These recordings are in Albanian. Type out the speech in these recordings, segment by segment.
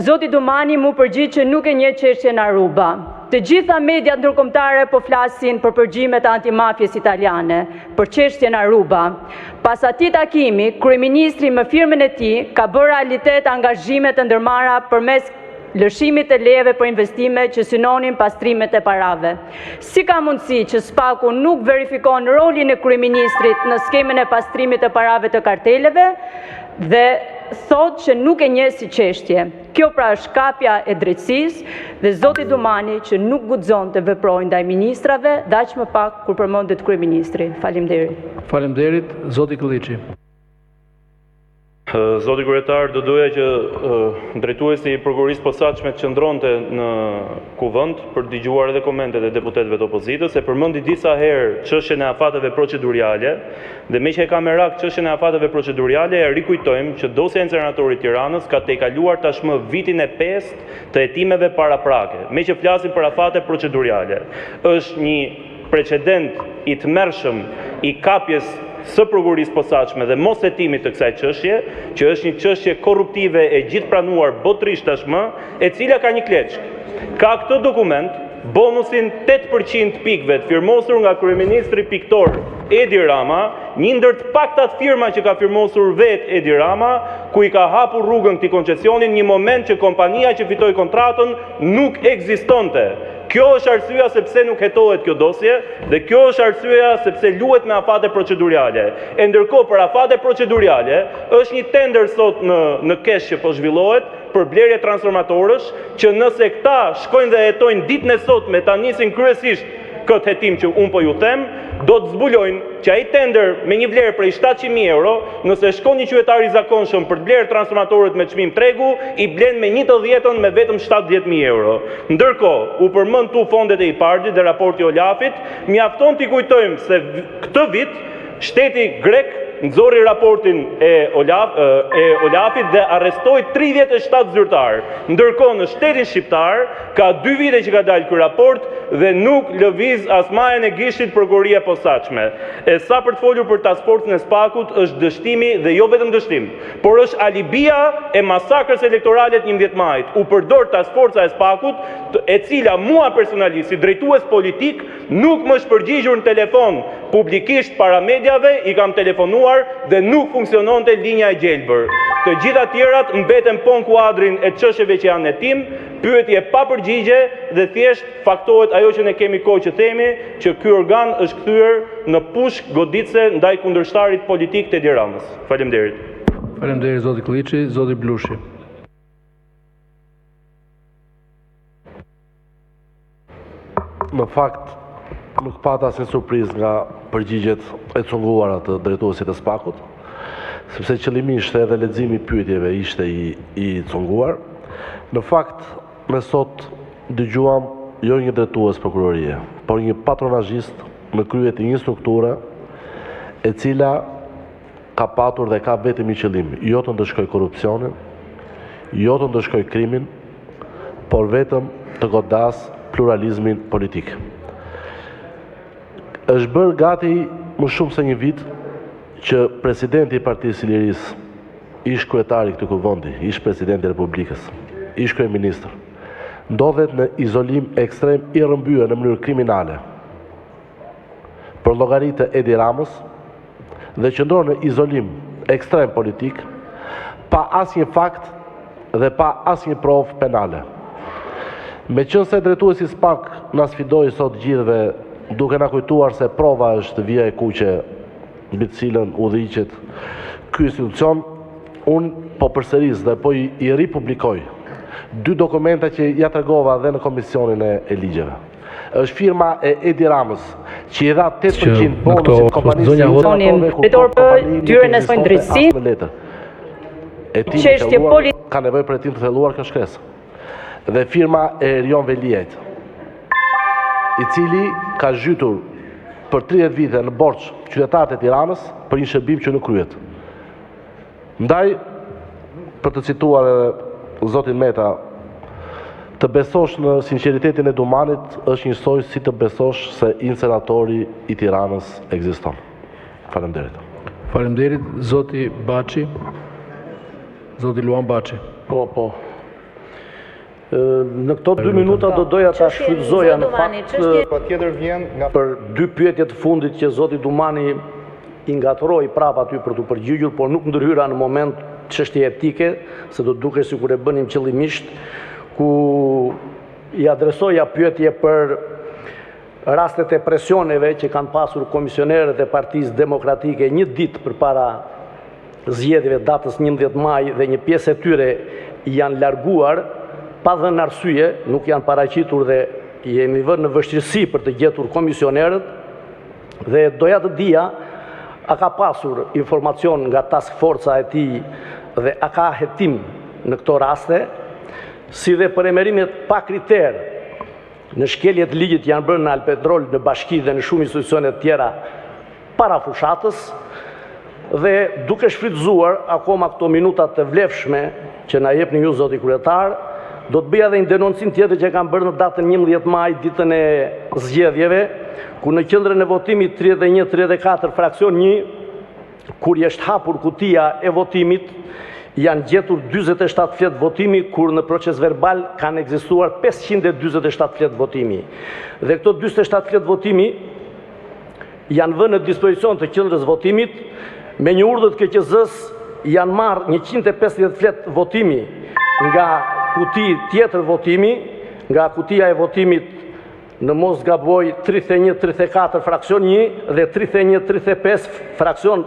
Zoti Dumani mu përgjigj që nuk e njeh çështjen Aruba. Të gjitha mediat ndërkombëtare po flasin për përgjimet antimafjes italiane, për çështjen Aruba. Pas atij takimi, kryeministri me firmën e tij ka bërë realitet angazhime të ndërmarra përmes lëshimit të lejeve për investime që synonin pastrimet e parave. Si ka mundësi që SPAK-u nuk verifikon rolin e kryeministrit në skemën e pastrimit të parave të karteleve dhe thot që nuk e njeh si çështje. Kjo pra është kapja e drejtësisë dhe zoti Dumani që nuk guxon të veprojë ndaj ministrave, dhe aq më pak kur përmendet kryeministri. Faleminderit. Faleminderit, zoti Kolliçi. Zoti kryetar, do doja që drejtuesi i prokurorisë posaçme të qëndronte në kuvend për të dëgjuar edhe komentet e deputetëve të opozitës, e përmendi disa herë çështjen e afateve procedurale, dhe me që e ka merak çështjen e afateve procedurale, e rikujtojmë që dosja e inceneratorit Tiranës ka tejkaluar tashmë vitin e 5 të hetimeve paraprake. Me që flasim për afate procedurale, është një precedent i tmerrshëm i kapjes së prokurorisë posaçme dhe mos hetimit të kësaj çështje, që është një çështje korruptive e gjithpranuar botërisht tashmë, e cila ka një kleçk. Ka këtë dokument, bonusin 8% pikëve të firmosur nga kryeministri piktor Edi Rama, një ndër të paktat firma që ka firmosur vetë Edi Rama, ku i ka hapur rrugën këtij koncesionin një moment që kompania që fitoi kontratën nuk ekzistonte. Kjo është arsyeja sepse nuk hetohet kjo dosje dhe kjo është arsyeja sepse luhet me afate procedurale. E ndërkohë për afate procedurale është një tender sot në kesh që po zhvillohet për blerje transformatorësh, që nëse këta shkojnë dhe hetojnë ditën e sotme ta nisin kryesisht këtë hetim që unë po ju them, do të zbulojnë që ai tender me një vlerë prej 700.000 euro, nëse shkon një qytetar i zakonshëm për të blerë transformatorët me çmim tregu, i blen me 1/10 me vetëm 70.000 euro. Ndërkohë, u përmend tu fondet e IPARD-it dhe raporti Olafit, mjafton t'i kujtojmë se këtë vit shteti grek nxorri raportin e Olafit dhe arrestoi 37 zyrtar. Ndërkohë në shtetin shqiptar ka 2 vite që ka dalë ky raport dhe nuk lëviz as majën e gishtit prokuroria posaçme. E sa për të folur për task forcën e SPAK-ut është dështimi dhe jo vetëm dështim, por është alibia e masakrës elektorale të 11 majit. U përdor task forca e SPAK-ut, e cila mua personalisht si drejtues politik nuk më është përgjigjur në telefon publikisht para mediave, i kam telefonuar dhe nuk funksiononte linja e gjelbër. Të gjitha tjerat mbeten po në kuadrin e çështjeve që janë në hetim, pyetje pa përgjigje dhe thjesht faktohet ajo që ne kemi kohë që themi, që ky organ është kthyer në pushk goditse ndaj kundërshtarit politik të Edi Ramës. Faleminderit. Faleminderit zoti Kolliçi, zoti Blushi. Në fakt, nuk pata asnjë surprizë nga përgjigjet e cunguara të drejtuesit të SPAK-ut, sepse qëllimisht edhe leximi i pyetjeve ishte i cunguar. Në fakt, ne sot dëgjuam jo një drejtues prokurorie, por një patronazhist në krye të një strukture e cila ka patur dhe ka vetëm një qëllim, jo të ndëshkoj korrupsionin, jo të ndëshkoj krimin, por vetëm të godas pluralizmin politik. Është bërë gati më shumë se një vit që presidenti i Partisë së Lirisë, ish kryetari këtij kuvendi, ish presidenti i Republikës, ish kryeministër, ndodhet në izolim ekstrem i rrëmbyer në mënyrë kriminale për llogaritë e Edi Ramës dhe qëndron në izolim ekstrem politik pa asnjë fakt dhe pa asnjë provë penale. Meqense drejtuesi SPAK na sfidoi sot gjithëve duke na kujtuar se prova është vija e kuqe mbi të cilën udhëhiqet ky institucion, unë po përsëris dhe po i ripublikoj 2 dokumenta që ja tregova dhe në komisionin e ligjeve. Është firma e Edi Ramës, që i dha 8% bonusit kompanisë ka nevojë për hetim të thelluar kjo shkresë. Dhe firma e Erion Veliajt, i cili ka zhytur për 30 vite në borxh qytetarët e Tiranës për një shërbim që nuk kryet. Ndaj, për të cituar edhe zotin Meta, të besosh në sinqeritetin e Dumanit është njësoj si të besosh se incenatori i Tiranës ekziston. Faleminderit. Faleminderit, zoti Baçi, zoti Luan Baçi. Po. Në këto 2 minuta do doja ta shfrytëzoja në fakt patjetër vjen nga për 2 pyetje të fundit që zoti Dumani i ngatroi prapë aty për të përgjigjur, por nuk ndërhyra në moment çështje etike, se do duket sikur e bënim qëllimisht, ku i adresoja pyetje për rastet e presioneve që kanë pasur komisionerët e Partisë Demokratike një ditë përpara zgjedhjeve datës 11 maj dhe një pjesë e tyre janë larguar pa dhënë arsye, nuk janë paraqitur dhe jemi vënë në vështirësi për të gjetur komisionerët, dhe doja të dija a ka pasur informacion nga task forca e tij dhe a ka hetim në këto raste, si dhe për emerimet pa kriter në shkeljet ligjit janë bërë në Alpetrol, në Bashki dhe në shumë institucione të tjera para fushatës, dhe duke shfrytëzuar akoma këto minutat të vlefshme që na jepni ju zoti kryetar, do të bëja edhe një denoncim tjetër që kam bërë në datën 11 maj, ditën e zgjedhjeve, ku në qendrën e votimit 31-34 fraksion 1, kur është hapur kutia e votimit, janë gjetur 47 fletë votimi, kur në proces verbal kanë ekzistuar 547 fletë votimi. Dhe këto 47 fletë votimi janë vënë në dispozicion të qendrës votimit, me një urdhër të KQZ-s janë marrë 150 fletë votimi nga kuti tjetër votimi, nga kutia e votimit në mos gaboj 31-34 fraksion 1 dhe 31-35 fraksion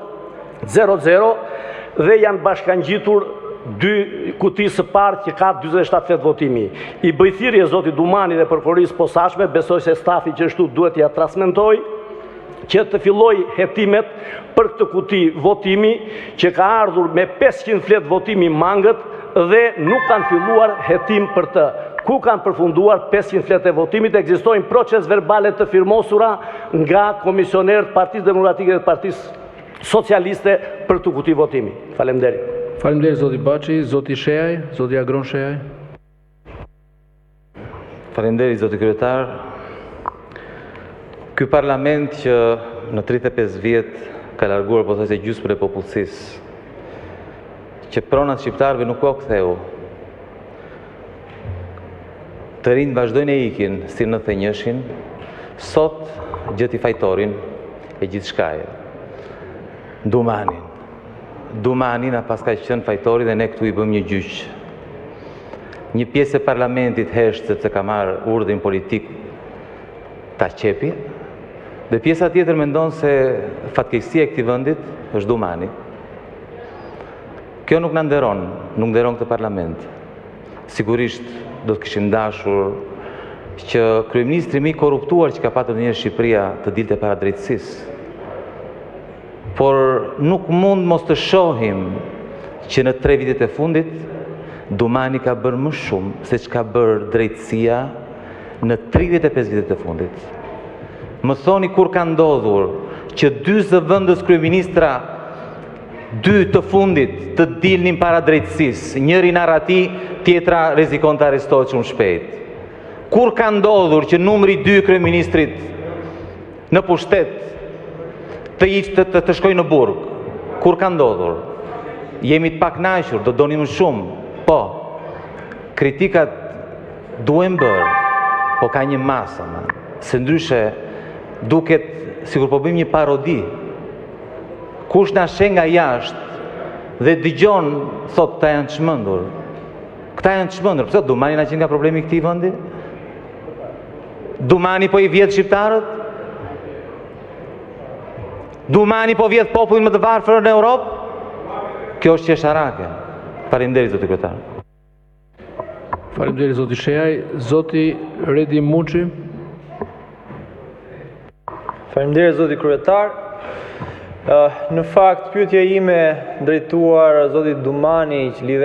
00, dhe janë bashkangjitur 2 kuti së parë që ka 47 fletë votimi. I bëj thirrje zoti Dumani dhe prokurorisë posaçme, besoj se stafi që ashtu duhet ja transmetoj, që të filloj hetimet për këtë kuti votimi që ka ardhur me 500 fletë votimi mangët dhe nuk kanë filluar hetim për të. Ku kanë përfunduar 500 fletë e votimit, ekzistojnë proces verbale të firmosura nga komisionerët Partisë Demokratike dhe Partisë Socialiste për të kuti votimi. Faleminderit. Faleminderit zoti Baçi, zoti Sheaj, zoti Agron Sheaj. Faleminderit zoti kryetar. Ky parlament që në 35 vjet ka larguar pothuajse gjysmën e popullsisë, që pronat shqiptarëve nuk ka ktheu. Të rinj vazhdojnë e ikin si në thënjëshin, sot gjeti fajtorin e gjithçkaje. Dumani na paska qenë fajtori dhe ne këtu i bëm një gjyq. Një pjesë e parlamentit hesht sepse ka marrë urdhrin politik ta qepi, dhe pjesa tjetër mendon se fatkeqësia e këtij vendit është Dumani. Kjo nuk na nderon, nuk nderon këtë parlament. Sigurisht do të kishim dashur që kryeministri më i korruptuar që ka patur ndonjëherë Shqipëria të dilte para drejtësisë. Por nuk mund mos të shohim që në 3 vitet e fundit Dumani ka bërë më shumë se ç'ka bërë drejtësia në 35 vitet e fundit. Më thoni kur ka ndodhur që 2 zëvendës kryeministra, 2 të fundit të dilnin para drejtësisë, njëri narrati, tjetra rrezikon të arrestohet shumë shpejt. Kur ka ndodhur që numri 2 kryeministrit në pushtet të shkojnë në burg? Kur ka ndodhur? Jemi të pakënaqur, do doni më shumë. Po, kritikat duhen bërë, po ka një masë, se ndryshe duket sikur po bëjmë një parodi. Kush na sheh nga jashtë dhe dëgjon thot ta janë çmendur. Këta janë çmendur, pse Dumani na që nga problemi i këtij vendi? Dumani po i vjedh shqiptarët? Dumani po vjedh popullin më të varfër në Europë? Kjo është qesharake. Faleminderit zoti kryetar. Faleminderit zoti Sheaj, zoti Redi Muçi. Faleminderit zoti kryetar. Në fakt pyetja ime drejtuar zotit Dumani që lidhet